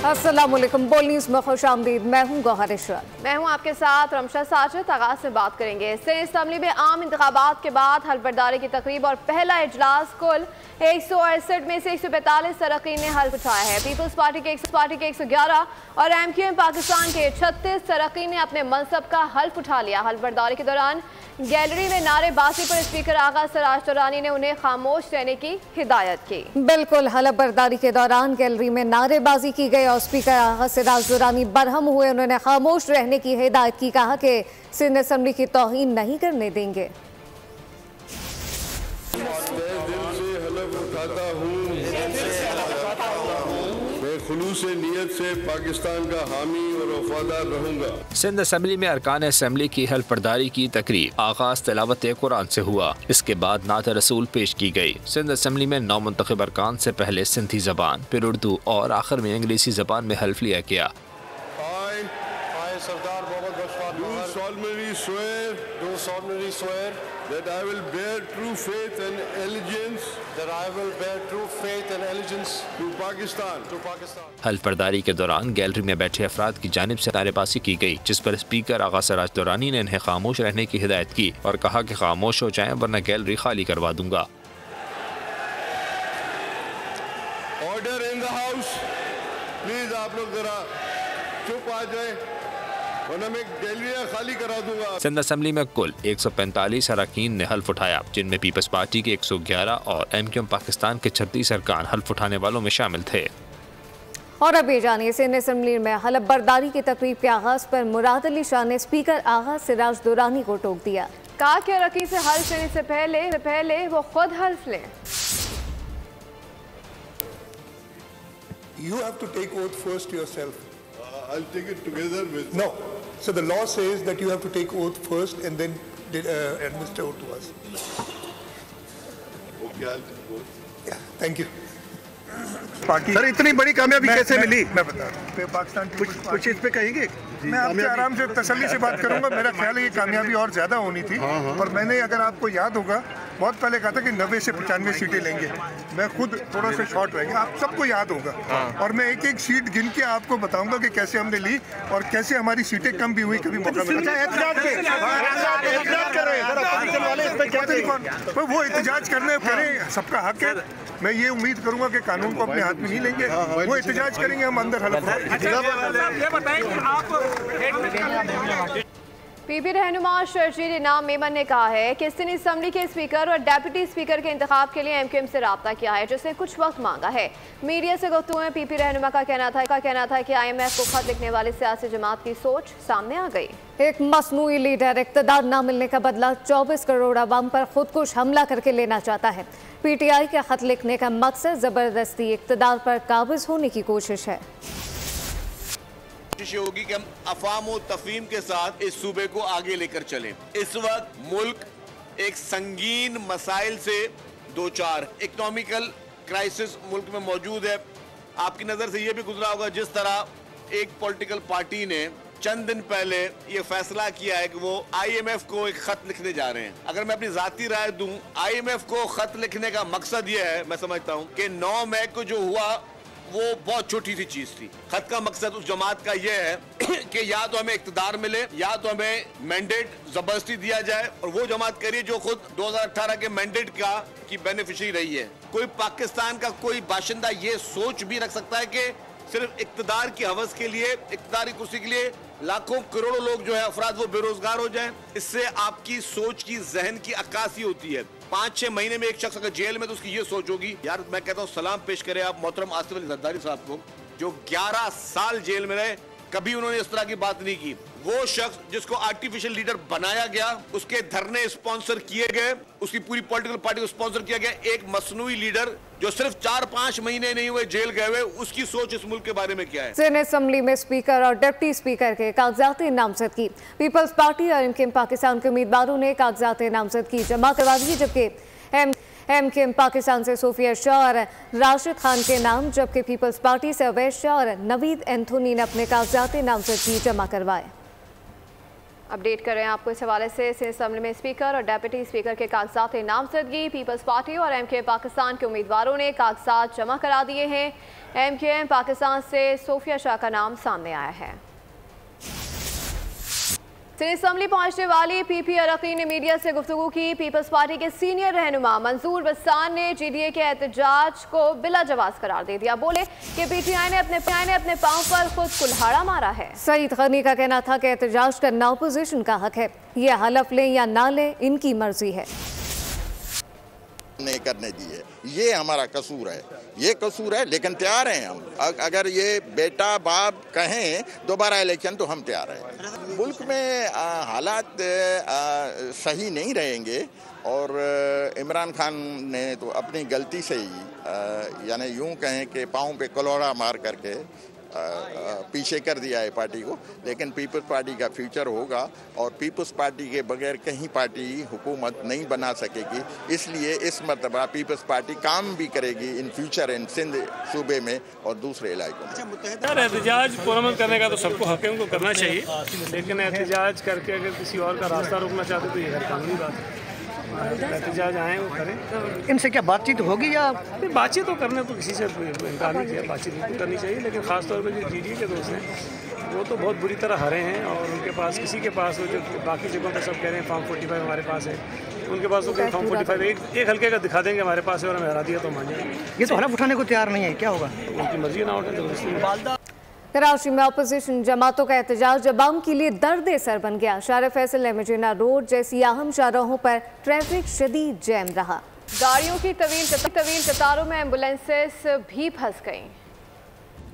अस्सलामुअलैकुम। बोल न्यूज़ में खुशामदीद। मैं हूँ गौहर इशरत। मैं हूँ आपके साथ रमशा साजिद। आगाज से बात करेंगे सेनेट असेंबली में आम इंतखाबात के बाद हल्फबर्दारी की तकरीब और पहला इजलास। कुल 168 में से 145 अरकान ने हल्फ उठाया है। पीपल्स पार्टी के 111 और MQM पाकिस्तान के 36 अरकान ने अपने मनसब का हल्फ उठा लिया। हल्फबर्दारी के दौरान गैलरी में नारेबाजी पर स्पीकर आगा सिराज दुरानी ने उन्हें खामोश रहने की हिदायत की। बिल्कुल, हल्फबर्दारी के दौरान गैलरी में नारेबाजी की गई और स्पीकर आगा सिराज दुरानी बरहम हुए। उन्होंने खामोश रहने की हिदायत की। कहा कि सिंध असेंबली की तौहीन नहीं करने देंगे। खुलूस नियत से पाकिस्तान का हामी और वफादार रहूंगा। सिंध असेंबली में अरकान असेंबली की हल्फबर्दारी की तकरीब आगाज तिलावत कुरान से हुआ। इसके बाद नात रसूल पेश की गई। सिंध असेंबली में नौ मुंतखब अरकान से पहले सिंधी जबान, फिर उर्दू और आखिर में अंग्रेजी जबान में हल्फ लिया गया। That I will bear true faith and allegiance. That I will bear true faith and allegiance to Pakistan. हल्फबर्दारी के दौरान गैलरी में बैठे अफराद की जानिब से नारेबाजी की गई, जिस पर स्पीकर आगा सिराज दुरानी ने इन्हें खामोश रहने की हिदायत की और कहा कि खामोश हो जाएं वरना गैलरी खाली करवा दूंगा। Order in the house. Please आप लोग जरा चुप आ जाए। खाली करा दूंगा। सिंध असेंबली में कुल 145 अरकान ने हल्फ उठाया, जिनमें पीपल्स पार्टी के 111 और MQM पाकिस्तान के 36 अरकान हल्फ उठाने वालों में शामिल थे। और अब ये जानिए, सिंध असेंबली में हल्फबर्दारी की तकरीब के आगाज पर मुराद अली शाह ने स्पीकर आगा सिराज दुरानी को टोक दिया। कहा कि अरकान से हल्फ लेने से पहले वो खुद हल्फ लें। You have to take oath first yourself. I'll take it together with. No. So the law says that you have to take oath first and then administer oath to us. Okay, I'll take oath. Yeah, thank you. Sir इतनी बड़ी कामयाबी कैसे मिली? मैं बता रहा हूँ। पाकिस्तान कुछ इस पे कहेंगे? मैं आपसे आराम से तसल्ली से बात करूंगा। मेरा ख्याल है ये कामयाबी और ज्यादा होनी थी। और मैंने, अगर आपको याद होगा, बहुत पहले कहा था कि 90 से 95 सीटें लेंगे। मैं खुद थोड़ा सा शॉर्ट रहेंगे, आप सबको याद होगा। और मैं एक एक सीट गिन के आपको बताऊंगा कि कैसे हमने ली और कैसे हमारी सीटें कम भी हुई, कभी मौका मिला। वो एहतजाज करने करें, सबका हक है। मैं ये उम्मीद करूंगा कि कानून को अपने हाथ में नहीं लेंगे, वो एहतजाज करेंगे, हम अंदर हल्फ। पीपी रहनुमा शर्जील इनाम मेमन ने कहा है कि सिंध असेंबली के स्पीकर और डेप्यूटी स्पीकर के इंतखाब के लिए MQM से रब्ता किया है, जिससे कुछ वक्त मांगा है। मीडिया से गुफ्तगू में पीपी रहनुमा का कहना था कि IMF को खत लिखने वाली सियासी जमात की सोच सामने आ गई। एक मसनूई लीडर इक़्तिदार न मिलने का बदला 24 करोड़ अवाम पर खुदकुश हमला करके लेना चाहता है। PTI के खत लिखने का मकसद जबरदस्ती इक़्तिदार पर काबिज होने की कोशिश है। कोशिश होगी कि हम अफवाम और तफहीम के साथ इस सूबे को आगे लेकर चलें। इस वक्त मुल्क एक संगीन मसाइल से दो चार इकोनॉमिकल क्राइसिस मुल्क में मौजूद है। आपकी नज़र से ये भी गुजरा होगा, जिस तरह एक पॉलिटिकल पार्टी ने चंद दिन पहले ये फैसला किया है कि वो IMF को एक खत लिखने जा रहे हैं। अगर मैं अपनी जाती राय दूं, IMF को खत लिखने का मकसद ये है, मैं समझता हूँ कि 9 मई को जो हुआ वो बहुत छोटी सी चीज थी। खत का मकसद उस जमात का ये है कि या तो हमें इख्तिदार मिले या तो हमें मैंडेट जबरदस्ती दिया जाए, और वो जमात करिए जो खुद 2018 के मैंडेट का की बेनिफिशियरी रही है। कोई पाकिस्तान का कोई बाशिंदा ये सोच भी रख सकता है कि सिर्फ इख्तिदार की हवस के लिए, इख्तिदार की कुर्सी के लिए लाखों करोड़ों लोग जो है अफराद वो बेरोजगार हो जाएं? इससे आपकी सोच की, जहन की अक्कासी होती है। 5-6 महीने में एक शख्स अगर जेल में, तो उसकी ये सोच होगी। यार मैं कहता हूँ सलाम पेश करें आप मोहतरम आसिफ अली जरदारी साहब को, जो 11 साल जेल में रहे, कभी उन्होंने इस तरह की बात नहीं की। वो शख्स जिसको आर्टिफिशियल लीडर बनाया गया, उसके धरने स्पॉन्सर किए गए, उसकी पूरी पॉलिटिकल पार्टी को स्पॉन्सर किया गया, एक मसनूई लीडर जो सिर्फ 4-5 महीने नहीं हुए जेल गए हुए, उसकी सोच इस मुल्क के बारे में क्या है? सिंध असेंबली में स्पीकर और डिप्टी स्पीकर के कागजात नामजद की। पीपल्स पार्टी और MQM पाकिस्तान के उम्मीदवारों ने कागजात नामजद की जमा करवा दी, जबकि MQM पाकिस्तान से सोफिया शाह और राशिद खान के नाम, जबकि पीपल्स पार्टी से अवैस शाह और नवीद एंथोनी ने अपने कागजात नामजदगी जमा करवाए। अपडेट कर रहे हैं आपको इस हवाले से। सिंध असेंबली में स्पीकर और डेप्यूटी स्पीकर के कागजात नामजदगी। पीपल्स पार्टी और MKM पाकिस्तान के उम्मीदवारों ने कागजात जमा करा दिए हैं। MKM पाकिस्तान से सोफिया शाह का नाम सामने आया है। सिंध असेंबली पहुंचने वाली PP अरकान ने मीडिया से गुफ्तगू की। पीपल्स पार्टी के सीनियर रहनुमा मंजूर बस्तान ने GDA के एहतजाज को बिला जवाज करार दे दिया। बोले कि PTI ने अपने पांव पर खुद कुल्हाड़ा मारा है। सईद गनी का कहना था कि एहतजाज करना अपोजिशन का हक है, ये हलफ लें या ना लें इनकी मर्जी है। नहीं करने दिए, ये हमारा कसूर है, ये कसूर है, लेकिन तैयार हैं हम। अगर ये बेटा बाप कहें दोबारा इलेक्शन तो हम तैयार हैं। मुल्क में हालात सही नहीं रहेंगे और इमरान खान ने तो अपनी गलती से ही यानी यूं कहें कि पाँव पे कलौड़ा मार करके पीछे कर दिया है पार्टी को, लेकिन पीपल्स पार्टी का फ्यूचर होगा और पीपल्स पार्टी के बगैर कहीं पार्टी हुकूमत नहीं बना सकेगी। इसलिए इस मरतबा पीपल्स पार्टी काम भी करेगी इन फ्यूचर इन सिंध सूबे में और दूसरे इलाकों में। एहतजाज पुरअमन करने का तो सबको हक है, उनको करना चाहिए, लेकिन एहतजाज करके अगर किसी और का रास्ता रोकना चाहते तो ये गैर कानूनी बात है। एहतजाज आए वो करें। इनसे क्या बातचीत होगी या बातचीत तो करने तो किसी से इनकार नहीं किया, बातचीत बिल्कुल करनी चाहिए, लेकिन ख़ासतौर पर जो GDA के दोस्त हैं वो तो बहुत बुरी तरह हारे हैं और उनके पास किसी के पास वो जो बाकी जगहों पर सब कह रहे हैं फॉर्म 45 हमारे पास है, उनके पास तो फॉर्म 45 एक हल्के का दिखा देंगे हमारे पास है और हमें हरा दिया तो मान जाएंगे। ये तो हलफ उठाने को तैयार नहीं है, क्या होगा? उनकी मर्जी ना उठे। कराची में अपोजिशन जमातों का एहतजाज अवाम के लिए दर्द सर बन गया। शार फैसल एमजिना रोड जैसी अहम शाहराहों पर ट्रैफिक शदीद जैम रहा। गाड़ियों की तवील कतारों में एम्बुलेंसेस भी फंस गईं।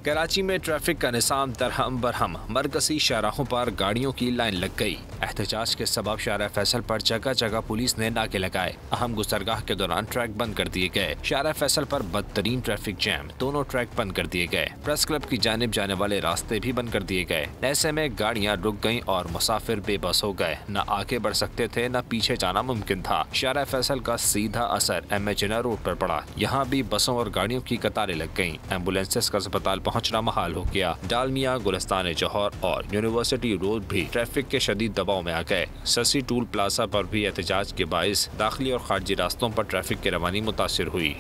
कराची में ट्रैफिक का निज़ाम दरहम बरहम, मरकजी शाहराहों पर गाड़ियों की लाइन लग गई। एहतजाज के सबब शारा फैसल पर जगह जगह पुलिस ने नाके लगाए। अहम गुजरगाह के दौरान ट्रैक बंद कर दिए गए। शारा फैसल पर बदतरीन ट्रैफिक जैम, दोनों ट्रैक बंद कर दिए गए। प्रेस क्लब की जानिब जाने वाले रास्ते भी बंद कर दिए गए। ऐसे में गाड़ियां रुक गईं और मुसाफिर बेबस हो गए, न आगे बढ़ सकते थे न पीछे जाना मुमकिन था। शारा फैसल का सीधा असर एमजिना रोड पर पड़ा। यहाँ भी बसों और गाड़ियों की कतारें लग गईं। एम्बुलेंसेस का अस्पताल पहुंचना महाल हो गया। डालमिया, गुलिस्तान जौहर और यूनिवर्सिटी रोड भी ट्रैफिक के शदीद दबाव में आ गए। ससी टूल प्लाजा पर भी एहतजाज के बाइस दाखिली और खारजी रास्तों पर ट्रैफिक की रवानी मुतासिर हुई।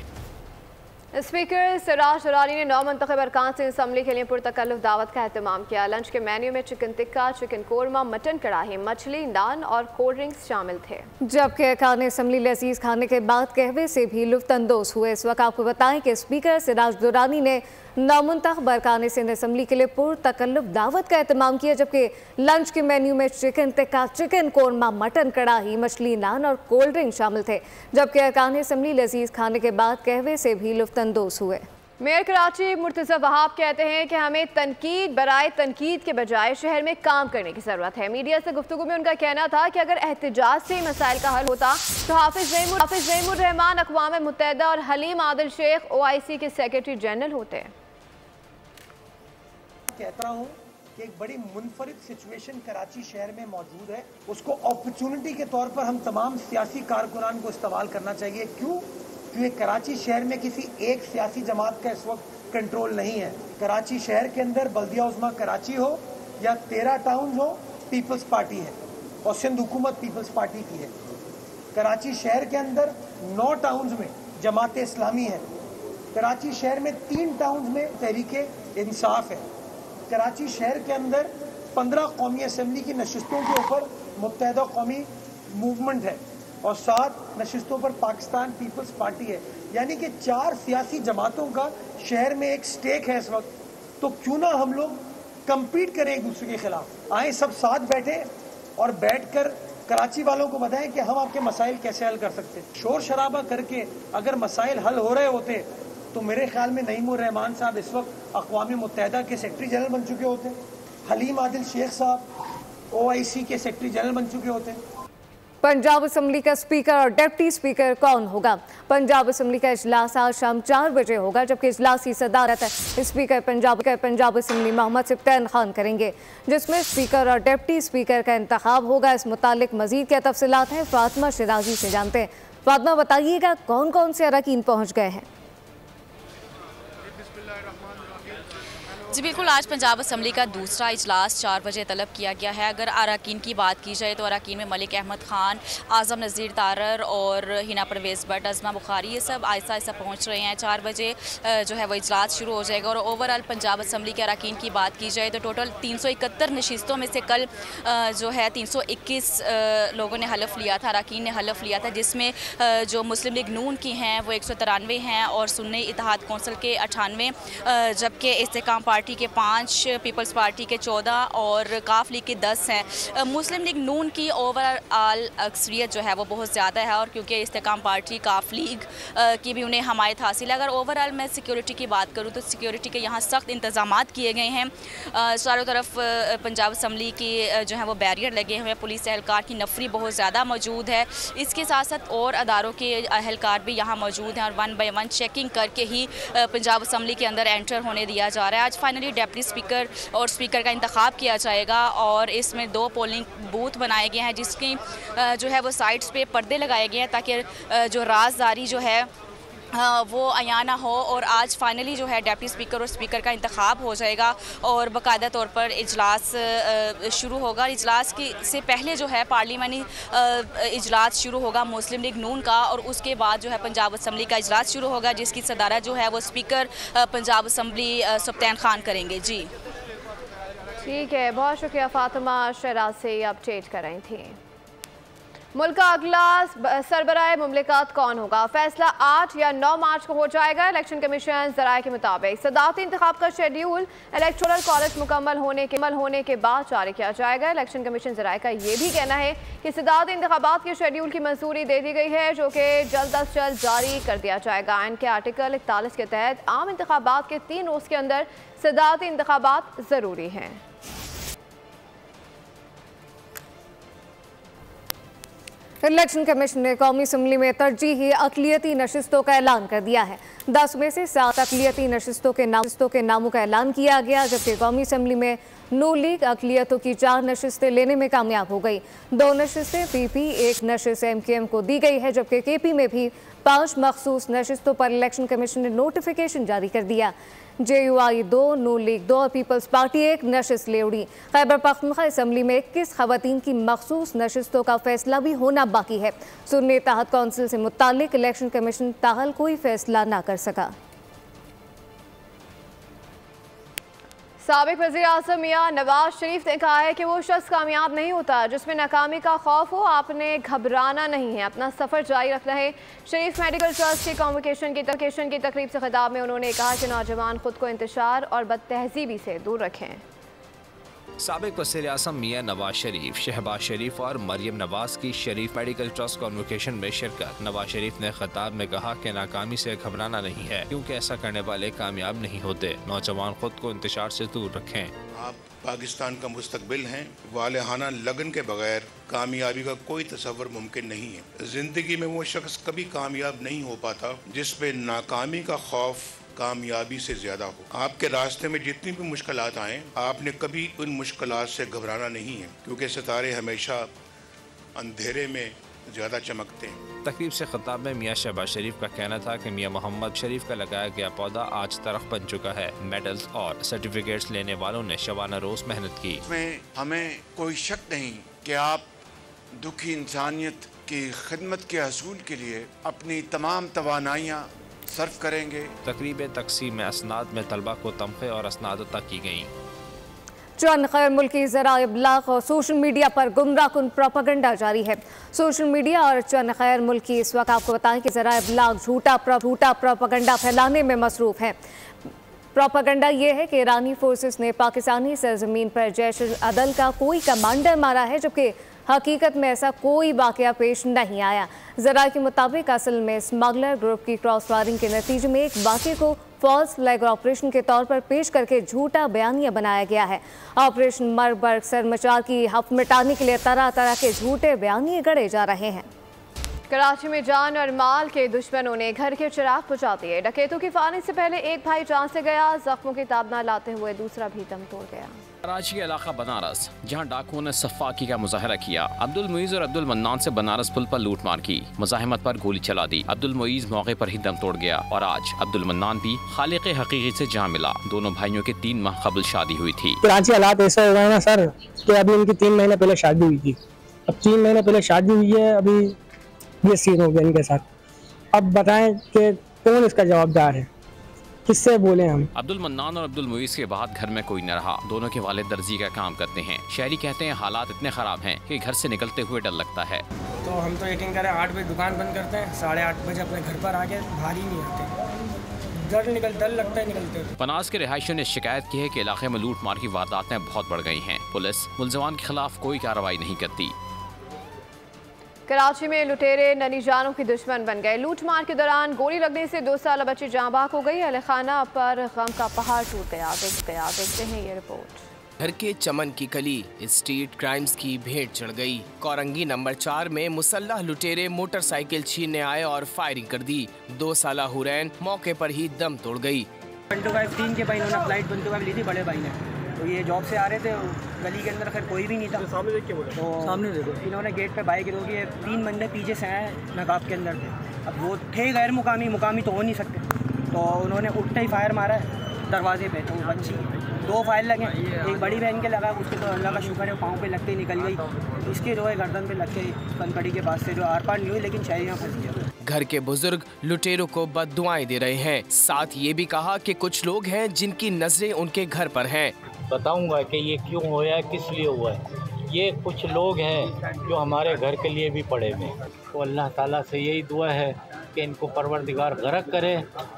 स्पीकर सिराज दुरानी ने 9 मुंतखब अरकान से असम्बली के लिए पुरतकल्लुफ दावत का एहतमाम किया। लंच के मेन्यू में chicken tikka, chicken korma, mutton कढ़ाई, मछली, नान और कोल्ड ड्रिंक्स शामिल थे। जबकि अरकान असम्बली लजीज खाने के बाद कहवे से भी लुत्फानंदोज हुए। इस वक्त आपको बताएं कि स्पीकर सिराज दुरानी ने नामुंतखब अरकान सिंध असम्बली के लिए पुरतकल्लुफ दावत का एहतमाम किया, जबकि लंच के मेन्यू में chicken tikka, chicken korma, mutton कढ़ाई, मछली, नान और कोल्ड ड्रिंक शामिल थे। जबकि अरकान असम्बली लजीज खाने के बाद कहवे से भी लुत्फानंदोज हुए। मेयर कराची मुर्तज़ा वहाब कहते हैं कि हमें तनकीद बराए तनकीद के बजाय शहर में काम करने की ज़रूरत है। मीडिया से गुफ्तगू में उनका कहना था कि अगर एहतजाज से मसाइल का हल होता तो हाफिज ज़ईमुर रहमान अक़वाम मुत्तहिदा और हलीम आदिल शेख OIC के सेक्रेटरी जनरल होते। कहता हूँ कि एक बड़ी मुनफरिद सिचुएशन कराची शहर में मौजूद है, उसको अपॉर्चुनिटी के तौर पर हम तमाम सियासी कारकुनान को इस्तेमाल करना चाहिए। क्योंकि कराची शहर में किसी एक सियासी जमात का इस वक्त कंट्रोल नहीं है। कराची शहर के अंदर बल्दिया उज़्मा कराची हो या 13 टाउन हो, पीपल्स पार्टी है और सिंध हुकूमत पीपल्स पार्टी की है। कराची शहर के अंदर 9 टाउन में जमात इस्लामी है। कराची शहर में 3 टाउन में तहरीके इंसाफ है। कराची शहर के अंदर 15 कौमी असम्बली की नशिस्तों के ऊपर मुत्तहिदा कौमी मूवमेंट है और 7 नशिस्तों पर पाकिस्तान पीपल्स पार्टी है। यानी कि 4 सियासी जमातों का शहर में एक स्टेक है इस वक्त। तो क्यों ना हम लोग कम्पीट करें एक दूसरे के खिलाफ। आए सब साथ बैठे और बैठकर कराची वालों को बताएं कि हम आपके मसाइल कैसे हल कर सकते हैं। शोर शराबा करके अगर मसाइल हल हो रहे होते तो मेरे ख्याल में नईमुर रहमान साहब इस वक्त अक़वाम मुत्तहिदा के सेक्रेटरी जनरल बन चुके होते, हलीम आदिल शेख साहब OIC के सेक्रेटरी जनरल बन चुके होते। पंजाब असम्बली का स्पीकर और डिप्टी स्पीकर कौन होगा? पंजाब असम्बली का इजलास आज शाम 4 बजे होगा, जबकि इजलास की सदारत स्पीकर पंजाब असम्बली मोहम्मद सिफ्तान खान करेंगे, जिसमें स्पीकर और डिप्टी स्पीकर का इंतखाब होगा। इस मुतालिक मजीद क्या तफसीलात हैं फातिमा शिराजी से जानते हैं। फातिमा, बताइएगा कौन कौन से अरकान पहुँच गए हैं? जी बिल्कुल, आज पंजाब असम्बली का दूसरा इजलास 4 बजे तलब किया गया है। अगर अरकान की बात की जाए तो अरकान में मलिक अहमद ख़ान, आज़म नज़ीर तारर और हिना परवेज़ भट्ट, अज़मा बुखारी, ये सब आहिस्ता आहिस्ता पहुँच रहे हैं। 4 बजे जो है वो इजलास शुरू हो जाएगा। और ओवरऑल पंजाब असम्बली के अरकान की बात की जाए तो टोटल 371 नशिस्तों में से कल जो है 321 लोगों ने हलफ लिया था, अरकान ने हलफ लिया था, जिसमें जो मुस्लिम लीग नून की हैं वो 193 हैं और सुन्नी इत्तेहाद कौंसिल के 98, जबकि इस्तेकाम पार्टी के 5, पीपल्स पार्टी के 14 और काफ लीग के 10 हैं। मुस्लिम लीग नून की ओवरऑल अक्सरियत जो है वो बहुत ज़्यादा है, और क्योंकि इस्तेकाम पार्टी, काफ लीग की भी उन्हें हमायत हासिल है। अगर ओवरऑल मैं सिक्योरिटी की बात करूँ तो सिक्योरिटी के यहाँ सख्त इंतजामात किए गए हैं। चारों तरफ पंजाब असम्बली की जो है वो बैरियर लगे हुए हैं, पुलिस एहलकार की नफरी बहुत ज़्यादा मौजूद है। इसके साथ साथ और अदारों के एहलकार भी यहाँ मौजूद हैं और 1 बाय 1 चेकिंग करके ही पंजाब असम्बली के अंदर एंटर होने दिया जा रहा है। आज फाइनली डिप्टी स्पीकर और स्पीकर का इंतखाब किया जाएगा और इसमें 2 पोलिंग बूथ बनाए गए हैं, जिसकी जो है वो साइड्स पे पर्दे लगाए गए हैं ताकि जो राजदारी जो है वो अयाना हो। और आज फाइनली जो है डिप्टी स्पीकर और स्पीकर का इंतखाब हो जाएगा और बाकायदा तौर पर इजलास शुरू होगा। इजलास की से पहले जो है पार्लिमानी इजलास शुरू होगा मुस्लिम लीग नून का, और उसके बाद जो है पंजाब असम्बली का इजलास शुरू होगा, जिसकी सदारत जो है वो स्पीकर पंजाब असम्बली सुब्तान खान करेंगे। जी ठीक है, बहुत शुक्रिया फातिमा शराज से अपडेट कर रही थी। मुल्क का अगला सरबराह मुमलिकत कौन होगा, फैसला 8 या 9 मार्च को हो जाएगा। इलेक्शन कमीशन ज़राए के मुताबिक सदारती इंतखाब का शेड्यूल इलेक्टोरल कॉलेज मुकम्मल होने के बाद जारी किया जाएगा। इलेक्शन कमीशन ज़राए का ये भी कहना है कि सदारती इंतखाबात के शेड्यूल की मंजूरी दे दी गई है, जो कि जल्द अज जल्द जारी कर दिया जाएगा। आइन के आर्टिकल 41 के तहत आम इंतखाबात के 3 रोज़ के अंदर सदारती इंतखाबात ज़रूरी हैं। इलेक्शन कमीशन ने कौमी असम्बली में तरजीही अक़लियती नशिस्तों का ऐलान कर दिया है। 10 में से 7 अक़लियती नशिस्तों के नामों का ऐलान किया गया, जबकि कौमी असम्बली में नून लीग अक़लियतों की 4 नशिस्तें लेने में कामयाब हो गई। 2 नशिस्तें पीपी, 1 नशिस्त एमकेएम को दी गई है, जबकि केपी में भी 5 मखसूस नशिस्तों पर इलेक्शन कमीशन ने नोटिफिकेशन जारी कर दिया। JUI 2, नून लीग 2 और पीपल्स पार्टी 1 नशिस्त ले उड़ी। खैबर पख्तूनख्वा असम्बली में 21 खवातीन की मखसूस नशिस्तों का फैसला भी होना बाकी है। सुन्नी इत्तेहाद कौंसिल से मुतालिक इलेक्शन कमीशन ताहल कोई फैसला ना कर सका। साबिक वज़ीर आज़म मियां नवाज शरीफ ने कहा है कि वो शख्स कामयाब नहीं होता जिसमें नाकामी का खौफ हो। आपने घबराना नहीं है, अपना सफ़र जारी रखना है। शरीफ मेडिकल ट्रस्ट की कॉन्वोकेशन की तकरीब से खिताब में उन्होंने कहा कि नौजवान खुद को इंतशार और बदतहजीबी से दूर रखें। साबिक वज़ीर आज़म मियां नवाज शरीफ, शहबाज शरीफ और मरियम नवाज की शरीफ मेडिकल ट्रस्ट कॉन्वोकेशन में शिरकत। नवाज शरीफ ने खिताब में कहा कि नाकामी से घबराना नहीं है, क्योंकि ऐसा करने वाले कामयाब नहीं होते। नौजवान खुद को इंतशार से दूर रखें। आप पाकिस्तान का मुस्तकबिल हैं। वालेहाना लगन के बगैर कामयाबी का कोई तसव्वुर मुमकिन नहीं है। जिंदगी में वो शख्स कभी कामयाब नहीं हो पाता जिस पे नाकामी का खौफ कामयाबी से ज़्यादा हो। आपके रास्ते में जितनी भी मुश्किलात आएँ, आपने कभी उन मुश्किलात से घबराना नहीं है, क्योंकि सितारे हमेशा अंधेरे में ज़्यादा चमकते हैं। तकरीब से खिताब में मियां शहबाज शरीफ का कहना था कि मियां मोहम्मद शरीफ का लगाया गया पौधा आज तरफ बन चुका है। मेडल्स और सर्टिफिकेट्स लेने वालों ने शबाना रोज मेहनत की। इसमें हमें कोई शक नहीं कि आप दुखी इंसानियत की खिदमत के हसूल के लिए अपनी तमाम तवानाइयाँ सर्व करेंगे। तकरीब तकसीम में असनाद में तलबा को तमखे और असनाद अता की गई। चंद गैर मुल्की ज़राए इब्लाग और सोशल मीडिया पर गुमराहकुन प्रोपेगेंडा जारी है। सोशल मीडिया और चंद गैर मुल्की इस वक्त आपको बताएं कि ज़राए इब्लाग झूठा प्रोपेगेंडा फैलाने में मसरूफ़ है। प्रोपेगेंडा ये है कि ईरानी फोर्सेस ने पाकिस्तानी सरजमीन पर जैश अदल का कोई कमांडर मारा है, जबकि हकीकत में ऐसा कोई वाक़या पेश नहीं आया। ज़रा के मुताबिक असल में स्मगलर ग्रुप की क्रॉस फायरिंग के नतीजे में एक वाक़े को फॉल्स फ्लैग ऑपरेशन के तौर पर पेश करके झूठा बयानिया बनाया गया है। ऑपरेशन मरबर्ग सरमचार की हफ मिटाने के लिए तरह तरह के झूठे बयानिए गढ़े जा रहे हैं। कराची में जान और माल के दुश्मनों ने घर के चिराग बुझा दिए। डकैतों की फायरिंग से पहले एक भाई जान से गया, जख्मों की ताब न लाते हुए दूसरा भी दम तोड़ गया। कराची के इलाका बनारस, जहां डाकुओं ने सफाकी का मुजाहरा किया। अब्दुल मुईज और अब्दुल मन्नान से बनारस पुल पर लूटमार की, मुजाहिमत पर गोली चला दी। अब्दुल मुईज मौके पर ही दम तोड़ गया और आज अब्दुल मन्नान भी खालिक हकीकी से जान मिला। दोनों भाइयों की 3 माह कबल शादी हुई थी। कराची हालात ऐसा हो गए ना सर कि अभी इनकी 3 महीने पहले शादी हुई थी। अब 3 महीने पहले शादी हुई है, अभी ये सीन हो गया इनके साथ। अब बताएं कि कौन इसका जवाबदार है, किससे बोले हम। अब्दुल मन्नान और अब्दुल मुईज के बाद घर में कोई न रहा। दोनों के वालिद दर्जी का काम करते हैं। शहरी कहते हैं हालात इतने खराब हैं कि घर से निकलते हुए डर लगता है। तो हम तो यकीन करें 8 बजे दुकान बंद करते हैं, 8:30 बजे अपने घर पर आके बाहर ही नहीं आते। डर लगता है निकलते। बनास के रिहायशियों ने शिकायत की है कि इलाके में लूट मार की वारदातें बहुत बढ़ गई हैं। पुलिस मुलजमान के खिलाफ कोई कार्रवाई नहीं करती। कराची में लुटेरे ननी जानों की दुश्मन बन गए। लूटमार के दौरान गोली लगने से 2 साल बच्ची जाँ बाक हो गई। अहले खाना पर गम का पहाड़ टूट गया। देखते हैं ये रिपोर्ट। घर के चमन की कली स्ट्रीट क्राइम्स की भेंट चढ़ गई। कोरंगी नंबर 4 में मुसल्लह लुटेरे मोटरसाइकिल छीनने आए और फायरिंग कर दी। 2 साला हुरैन मौके पर ही दम तोड़ गई। 125 के भाई इन्होंने फ्लाइट 125 ली थी बड़े भाई ने। तो ये जॉब से आ रहे थे, गली के अंदर खैर कोई भी नहीं था। सामने देख के बोले। तो सामने देखो, इन्होंने गेट पे बाइक रोकी है। 3 बंदे पीछे से आए नकाब के अंदर थे। अब वो थे गैर मुकामी तो हो नहीं सकते, तो उन्होंने उठते ही फायर मारा दरवाजे पे। तो बच्ची 2 फायर लगे, एक बड़ी बहन के लगा, उसके तो अल्लाह का शुक्र है पाँव पे लगते ही निकल गई। इसके जो है गर्दन पे लग के कनकड़ी के पास से जो आर पार नहीं हुई, लेकिन शहरियाँ फंस गया। घर के बुजुर्ग लुटेरों को बद्दुआएं दे रहे हैं। साथ ये भी कहा कि कुछ लोग हैं जिनकी नजरें उनके घर पर हैं। बताऊंगा कि ये क्यों हुआ है, किस लिए हुआ है। ये कुछ लोग हैं जो हमारे घर के लिए भी पड़े हुए हैं। तो अल्लाह ताला से यही दुआ है कि इनको परवरदिगार गरक करे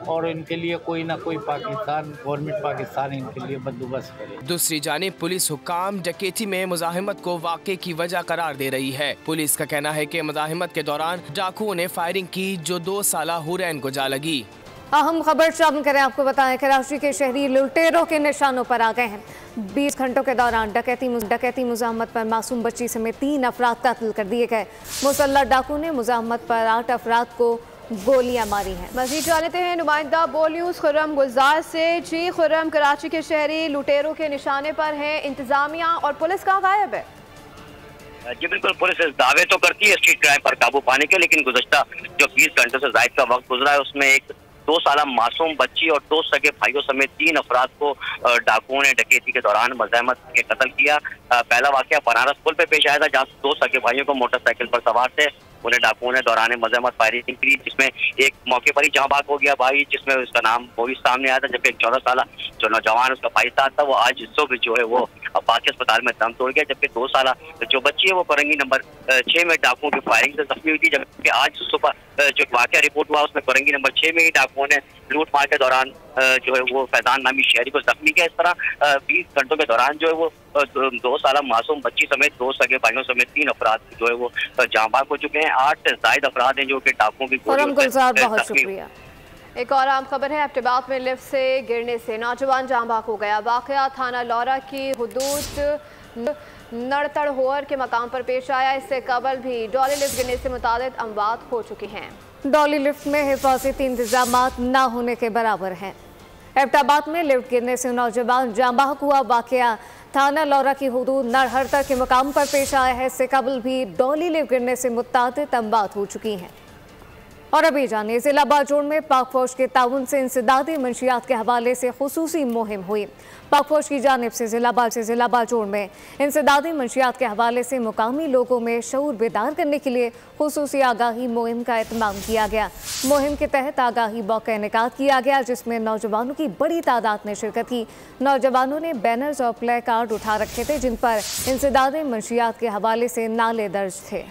और इनके लिए कोई ना कोई गवर्नमेंट पाकिस्तान इनके लिए बंदोबस्त करे। दूसरी जानिब पुलिस हुकाम डकैती में मुजाहिमत को वाक़े की वजह करार दे रही है। पुलिस का कहना है कि मुजाहिमत के दौरान डाकुओं ने फायरिंग की जो 2 साला हुरैन को जा लगी। अहम खबर शामिल करें, आपको बताएं कराची के शहरी लुटेरों के निशानों पर आ गए हैं। 20 घंटों के दौरान डकैती मुजाहमत पर मासूम बच्ची समेत 3 अफराद कत्ल कर दिए गए। मुसल्लह डाकू ने मुजाहमत पर 8 अफराद को गोलियां मारी हैं। मजीद जानते हैं नुमाइंदा बोल न्यूज़ खुर्रम गुलजार से। जी खुर्रम, कराची के शहरी लुटेरों के निशाने पर है, इंतजामिया और पुलिस कहाँ गायब है? जी बिल्कुल, पुलिस दावे तो करती है स्ट्रीट क्राइम पर काबू पाने के, लेकिन गुज़श्ता जो 20 घंटों से ज़ायद का वक्त गुजरा है उसमें एक 2 साला मासूम बच्ची और 2 सगे भाइयों समेत 3 अफराद को डाकुओं ने डकैती के दौरान मुज़ाहमत के कत्ल किया। पहला वाक़या बनारस पुल पे पेश आया था, जहाँ 2 सगे भाइयों को मोटरसाइकिल पर सवार थे, उन्हें डाकुओं ने दौरान मुज़ाहमत फायरिंग की, जिसमें एक मौके पर ही जाँ बाक हो गया भाई, जिसमें उसका नाम वो भी सामने आया था। जबकि एक 14 साला जो नौजवान उसका भाई साथ था, वो आज सुबह जो है वो बाकी अस्पताल में दम तोड़ गया। जबकि 2 साला जो बच्ची है वो कोरंगी नंबर 6 में डाकुओं की फायरिंग से जख्मी हुई थी। जबकि आज सुबह जो वाक़या रिपोर्ट हुआ उसमें कोरंगी नंबर 6 में ही डाकुओं ने लूट मार के दौरान जो है वो फैजान नामी शहरी को जख्मी किया। इस तरह 20 घंटों के दौरान जो है वो 2 साला मासूम बच्ची समेत 2 सगे भाइयों समेत 3 अफराद जो है वो जाँ बाक हो चुके हैं। 8 से ज़ायद अफराद हैं जो कि डाकुओं की बहुत शुक्रिया। एक और आम खबर है, एबटाबाद में लिफ्ट से गिरने से नौजवान जाँ बाक हो गया। वाक़या थाना लौरा की हुदूद नड़तड़ होर के मकाम पर पेश आया। इससे कबल भी डॉली लिफ्ट गिरने से मुतादिद अमवात हो चुकी हैं। डॉली लिफ्ट में हिफाजती इंतजामात न होने के बराबर हैं। एबटाबाद में लिफ्ट गिरने से नौजवान जाँ बाक हुआ। वाक़या थाना लौरा की हुदूद नड़हरता के मकाम पर पेश आया है। इससे कबल भी डॉली लिफ्ट गिरने से मुतादिद अमवात हो चुकी हैं। और अभी जानिए, जिला बाजोड़ में पाक फौज के ताउन से इंसदादी मंशियात के हवाले से खुसूसी मुहिम हुई। पाक फौज की जानिब से जिला बाजोड़ में इंसदादी मंशियात के हवाले से मुकामी लोगों में शऊर बेदार करने के लिए खुसूसी आगाही मुहिम का एहतमाम किया गया। मुहिम के तहत आगाही वॉक का इनेकाद किया गया, जिसमें नौजवानों की बड़ी तादाद ने शिरकत की। नौजवानों ने बैनर्स और प्ले कार्ड उठा रखे थे जिन पर इंसदादी मंशियात के हवाले से नाले दर्ज थे।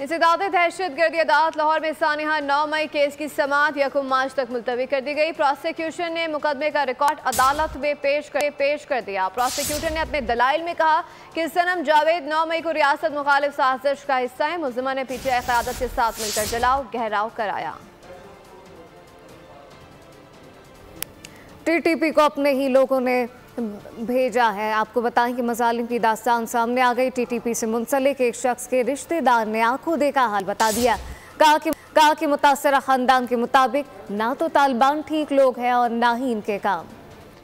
इंसदाद दहशत गर्दी अदालत लाहौर में सानिहा 9 मई केस की समाअत 1 मार्च तक मुलतवी कर दी गई। प्रोसिक्यूशन ने मुकदमे का रिकॉर्ड अदालत में पेश कर दिया। प्रोसिक्यूटर ने अपने दलाइल में कहा कि सनम जावेद 9 मई को रियासत मुखालिफ साजिश का हिस्सा है। मुल्जिमा ने पीटीआई क़यादत के साथ मिलकर जलाओ गहराव कराया। टीटीपी को अपने ही लोगों ने भेजा है। आपको बताएं कि मजालिम की दास्तान सामने आ गई। टीटीपी से मुंसलिक एक शख्स के रिश्तेदार ने आंखों देखा हाल बता दिया। कहा कि मुतासरा खानदान के मुताबिक ना तो तालिबान ठीक लोग हैं और ना ही इनके काम।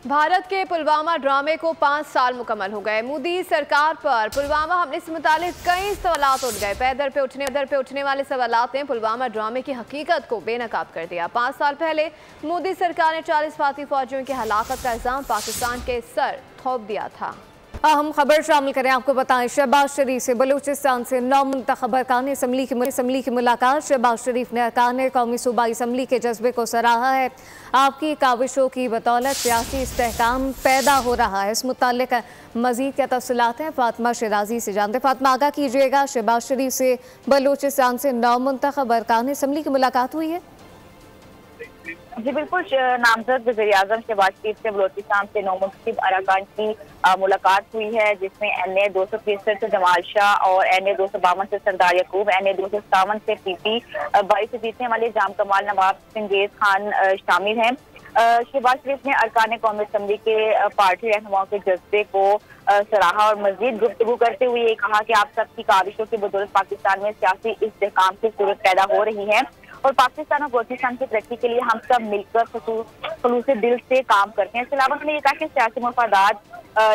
भारत के पुलवामा ड्रामे को 5 साल मुकम्मल हो गए। मोदी सरकार पर पुलवामा हमले से मुतालिक कई सवालात उठ गए। पैदर पे उठने वाले सवालात ने पुलवामा ड्रामे की हकीकत को बेनकाब कर दिया। 5 साल पहले मोदी सरकार ने 40 भारतीय फौजियों की हलाकत का इल्जाम पाकिस्तान के सर थोप दिया था। अहम खबर शामिल करें, आपको बताएं शहबाज शरीफ से बलूचिस्तान से नौमुंतखब अरकान असम्बली की मुलाकात। शहबाज शरीफ ने अरकान कौमी सूबाई असम्बली के जज्बे को सराहा है। आपकी काविशों की बदौलत सियासी इस्तेहकाम पैदा हो रहा है। इस मुताल्लिक मजीद क्या तफसीलात हैं फातिमा शिराजी से जानते। फातिमा, आगाह कीजिएगा, शहबाज शरीफ से बलूचिस्तान से नौमुंतखब अरकान असम्बली की मुलाकात हुई है? जी बिल्कुल, नामजद वज़ीर-ए-आज़म शहबाज शरीफ से बलोचिस्तान से नौमुंतखब अरकान की मुलाकात हुई है, जिसमें NA 263 से जमाल शाह और NA 252 से सरदार यकूब, NA 257 से PP 22 से जीतने वाले जाम कमाल नवाब चंगेज खान शामिल हैं। शहबाज शरीफ ने अरकान कौमी असम्बली के पार्टी रहनुमाओं के जज्बे को सराहा और मजीद गुफ्तगू करते हुए ये कहा कि आप सबकी काविशों की बदौलत पाकिस्तान में सियासी इस्तेहकाम की सूरत पैदा हो रही है और पाकिस्तान और बलूचिस्तान की तरक्की के लिए हम सब मिलकर खुलूस दिल से काम करते हैं। इसके अलावा उन्होंने ये कहा कि सियासी मफादात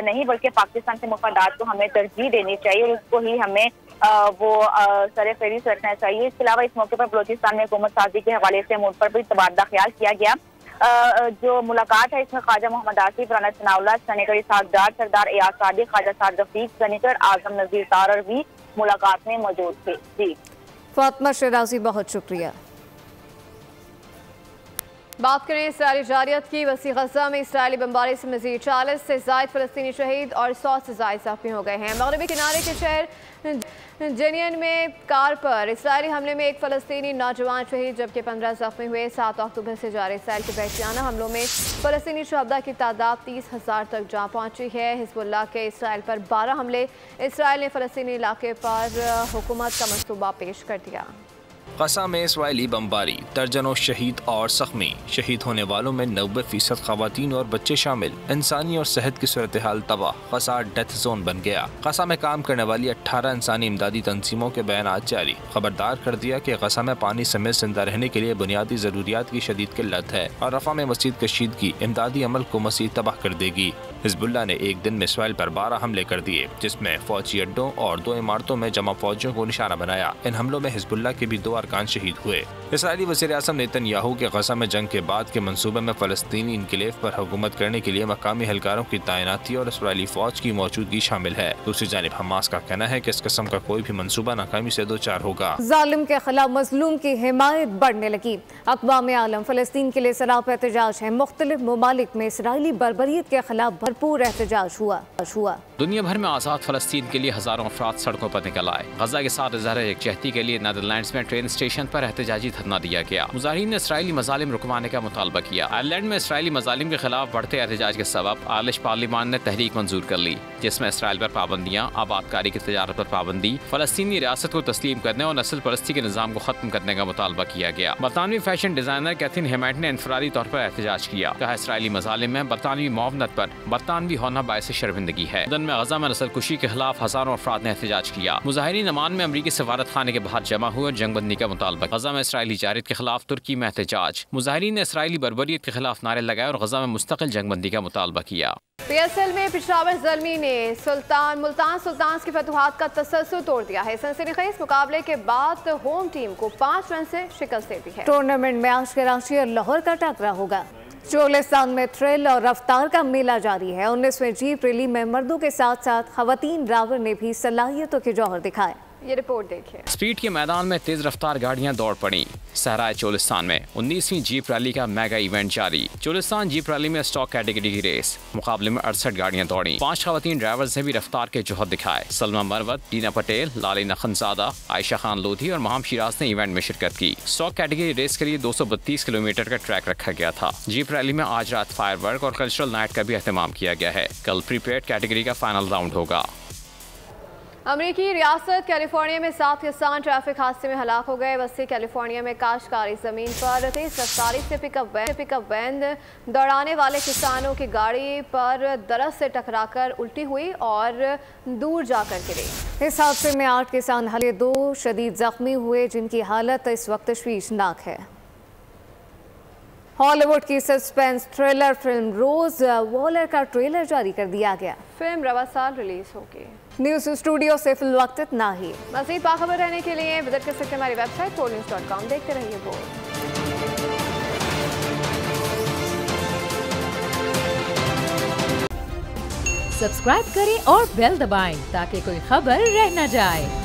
नहीं बल्कि पाकिस्तान के मफादात को हमें तरजीह देनी चाहिए और उसको ही हमें वो सर-ए-फहरिस्त रखना चाहिए। इसके अलावा इस मौके पर बलूचिस्तान में हुकूमत साजी के हवाले से मुल्क पर भी तबादला ख्याल किया गया। जो मुलाकात है इसमें ख्वाजा मोहम्मद आसिफ, राना सनाउल्लाह, सेनेटर इसहाक डार, सरदार एयाज सादिक, ख्वाजा साद रफीक, सेनेटर आजम नजीर तारर भी मुलाकात में मौजूद थे। जी फातिमा शिराजी, बहुत शुक्रिया। बात करें इसराइली जारियत की। वसी गजा में इसराइली बमबारी से मजीद 40 से ज़ायद फ़लस्तीनी शहीद और 100 से ज़ायद ज़ख्मी हो गए हैं। मगरबी किनारे के शहर जेनियन में कार पर इसराइली हमले में एक फ़लस्तीनी नौजवान शहीद जबकि 15 ज़ख्मी हुए। 7 अक्टूबर से जारी इसराइल के वहशियाना हमलों में फ़लस्तीनी शहदा की तादाद 30,000 तक जा पहुँची है। हिज़्बुल्लाह के इसराइल पर 12 हमले। इसराइल ने फ़लस्तीनी इलाके पर हुकूमत का मंसूबा पेश कर दिया। गजा में इसराइली बमबारी, दर्जनों शहीद और जख्मी। शहीद होने वालों में 90% खवातीन और बच्चे शामिल। इंसानी और सेहत की सूरत हाल तबाह। गजा डेथ जोन बन गया। गजा में काम करने वाली 18 इंसानी इमदादी तंजीमों के बयानात जारी। खबरदार कर दिया कि गजा में पानी समेत जिंदा रहने के लिए बुनियादी जरूरियात की शदीद किल्लत है और रफा में मज़ीद कशीदगी इमदादी अमल को मज़ीद तबाह कर देगी। हिज़्बुल्लाह ने एक दिन में इसराइल पर 12 हमले कर दिए, जिसमें फौजी अड्डों और 2 इमारतों में जमा फौजियों को निशाना बनाया। इन हमलों में हिज़्बुल्लाह के भी 2 अरकान शहीद हुए। इसराइली वज़ीर-ए-आज़म नेतन्याहू के गजा में जंग के बाद के मंसूबे में फ़लस्तीनी इनकलाब पर हुकूमत करने के लिए मकामी एहलकारों की तैनाती और इसराइली फौज की मौजूदगी शामिल है। दूसरी जानिब हमास का कहना है कि इस किस्म का कोई भी मंसूबा नाकामी से 2-4 होगा। जालिम के खिलाफ मजलूम की हिमायत बढ़ने लगी। अक़वाम आलम फ़लस्तीन के लिए सरापा एहतजाज है। मुख्तलिफ ममालिक में इसराइली बर्बरियत के खिलाफ भरपूर एहतजाज हुआ। दुनिया भर में आज़ाद फ़लस्तीन के लिए हज़ारों अफराद सड़कों पर निकल आए। गजा के साथ इज़हार यकजहती के लिए नीदरलैंड्स में ट्रेन स्टेशन पर एहतजाजी धरना दिया गया। मुजाहिरीन ने इसराइली मज़ालिम रुकवाने का मुतालबा किया। आयरलैंड में इसराइली मज़ालिम के खिलाफ बढ़ते एहतजाज के सबब आलिश पार्लिमान ने तहरीक मंजूर कर ली, जिसमें इसराइल पर पाबंदियाँ, आबादकारी की तजारत पर पाबंदी, फ़लस्तीनी रियासत को तस्लीम करने और नस्ल परस्ती के निज़ाम को ख़त्म करने का मुतालबा किया गया। बरतानवी फैशन डिज़ाइनर कैथरीन हेमेट ने इनफरादी तौर पर एहतजाज किया। कहा इसराइली मज़ालिम में बरतानवी मुआवनत पर बरतानवी होना बायस शर्मिंदगी है। गजा में नस्लकुशी के खिलाफ हजारों अफराद ने एहतजाज किया। मुजाहिरीन अमान में अमरीकी सफारत खाने के बाहर जमा हुए और जंगबंदी का मुतालबा। गजा में इसराइली जारियत के खिलाफ तुर्की में एहतजाज। मुजाहिरीन ने इसराइली बर्बरियत के खिलाफ नारे लगाए और गजा में मुस्तकिल जंगबंदी का मुतालबा किया। PSL में पेशावर ज़ल्मी ने मुल्तान सुल्तान्स की फतुहात का तसल्सल तोड़ दिया है। सनसनीखेज मुकाबले के बाद होम टीम को 5 रन से शिकस्त दे दी है। टूर्नामेंट में आज कराची और लाहौर का टकरा होगा। चोलिस्तान में थ्रिल और रफ्तार का मेला जारी है। 19वें जीप रैली में मर्दों के साथ साथ खवातीन ड्राइवर ने भी सलाहियतों के जौहर दिखाए। ये रिपोर्ट देखिए। स्पीड के मैदान में तेज रफ्तार गाड़ियां दौड़ पड़ी। सहराए चोलिस्तान में 19वीं जीप रैली का मेगा इवेंट जारी। चोलिस्तान जीप रैली में स्टॉक कैटेगरी की रेस मुकाबले में 68 गाड़ियां दौड़ी। 5 खवातीन ड्राइवर्स ने भी रफ्तार के जौहर दिखाए। सलमा मरवत, टीना पटेल, लालिना खनजादा, आयशा खान लोधी और महाम शिराज ने इवेंट में शिरकत की। स्टॉक कैटेगरी रेस के लिए 232 किलोमीटर का ट्रैक रखा गया था। जीप रैली में आज रात फायरवर्क और कल्चरल नाइट का भी एहतमाम किया गया है। कल प्रीपेड कैटेगरी का फाइनल राउंड होगा। अमरीकी रियासत कैलिफोर्निया में 7 किसान ट्रैफिक हादसे में हलाक हो गए। वस्ती कैलिफोर्निया में काश्तकारी जमीन पर तेज रफ्तारी से पिकअप वैन दौड़ाने वाले किसानों की गाड़ी पर दरख्त से टकराकर उल्टी हुई और दूर जाकर गिरी। इस हादसे में 8 किसान हले 2 शदीद जख्मी हुए, जिनकी हालत इस वक्त तशवीशनाक है। हॉलीवुड की सस्पेंस थ्रिलर फिल्म रोज वॉलर का ट्रेलर जारी कर दिया गया। फिल्म रवा साल रिलीज होगी। न्यूज स्टूडियो से फिलवक्त इतना ही। मज़ीद बाखबर रहने के लिए विजिट कर सकते हैं हमारी वेबसाइट polnews.com। देखते रहिए बोल। सब्सक्राइब करें और बेल दबाएं ताकि कोई खबर रह न जाए।